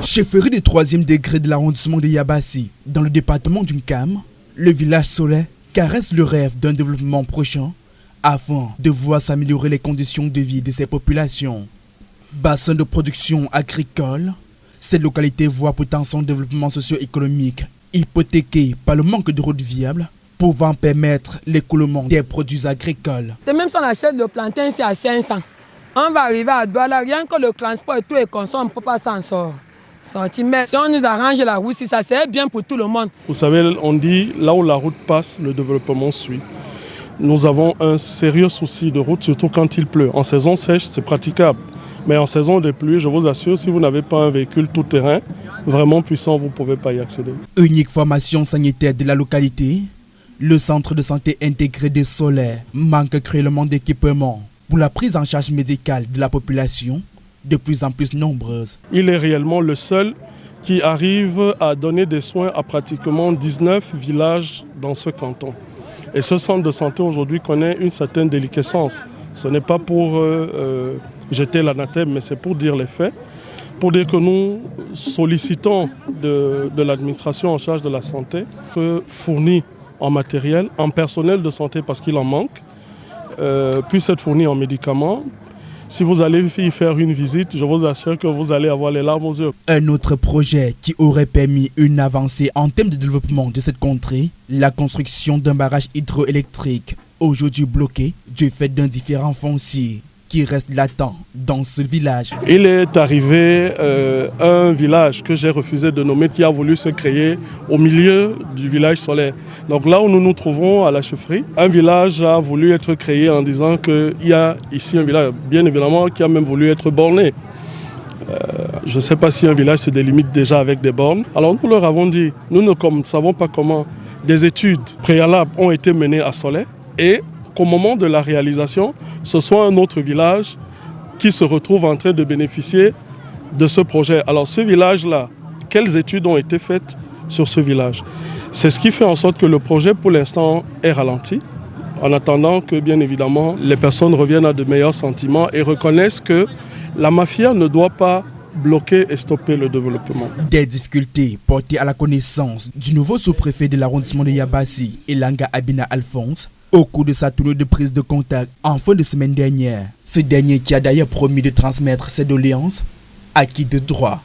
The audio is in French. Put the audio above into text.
Chefferie du 3e degré de l'arrondissement de Yabassi, dans le département d'Unkam, le village Soleil caresse le rêve d'un développement prochain afin de voir s'améliorer les conditions de vie de ses populations. Bassin de production agricole, cette localité voit pourtant son développement socio-économique hypothéqué par le manque de routes viables, pouvant permettre l'écoulement des produits agricoles. Même si on achète le plantain, c'est à 500. On va arriver à Douala, rien que le transport et tout est consommé, on ne peut pas s'en sortir. Mais si on nous arrange la route, ça c'est bien pour tout le monde. Vous savez, on dit là où la route passe, le développement suit. Nous avons un sérieux souci de route, surtout quand il pleut. En saison sèche, c'est praticable. Mais en saison de pluie, je vous assure, si vous n'avez pas un véhicule tout-terrain vraiment puissant, vous ne pouvez pas y accéder. Unique formation sanitaire de la localité, le centre de santé intégré des Solaires manque cruellement d'équipements pour la prise en charge médicale de la population de plus en plus nombreuse. Il est réellement le seul qui arrive à donner des soins à pratiquement 19 villages dans ce canton. Et ce centre de santé aujourd'hui connaît une certaine déliquescence. Ce n'est pas pour jeter l'anathème, mais c'est pour dire les faits. Pour dire que nous sollicitons de l'administration en charge de la santé que fournit en matériel, en personnel de santé parce qu'il en manque, puisse être fourni en médicaments. Si vous allez y faire une visite, je vous assure que vous allez avoir les larmes aux yeux. Un autre projet qui aurait permis une avancée en termes de développement de cette contrée, la construction d'un barrage hydroélectrique, aujourd'hui bloqué du fait d'un différend foncier qui reste latent dans ce village. Il est arrivé un village que j'ai refusé de nommer qui a voulu se créer au milieu du village Solaire. Donc là où nous nous trouvons à la chefferie, un village a voulu être créé en disant qu'il y a ici un village, bien évidemment, qui a même voulu être borné. Je ne sais pas si un village se délimite déjà avec des bornes. Alors nous leur avons dit, nous ne savons pas comment des études préalables ont été menées à Solaire et qu'au moment de la réalisation, ce soit un autre village qui se retrouve en train de bénéficier de ce projet. Alors ce village-là, quelles études ont été faites sur ce village? C'est ce qui fait en sorte que le projet pour l'instant est ralenti, en attendant que bien évidemment les personnes reviennent à de meilleurs sentiments et reconnaissent que la mafia ne doit pas bloquer et stopper le développement. Des difficultés portées à la connaissance du nouveau sous-préfet de l'arrondissement de Yabassi, Elanga Abina Alphonse, au cours de sa tournée de prise de contact en fin de semaine dernière. Ce dernier qui a d'ailleurs promis de transmettre ses doléances à qui de droit.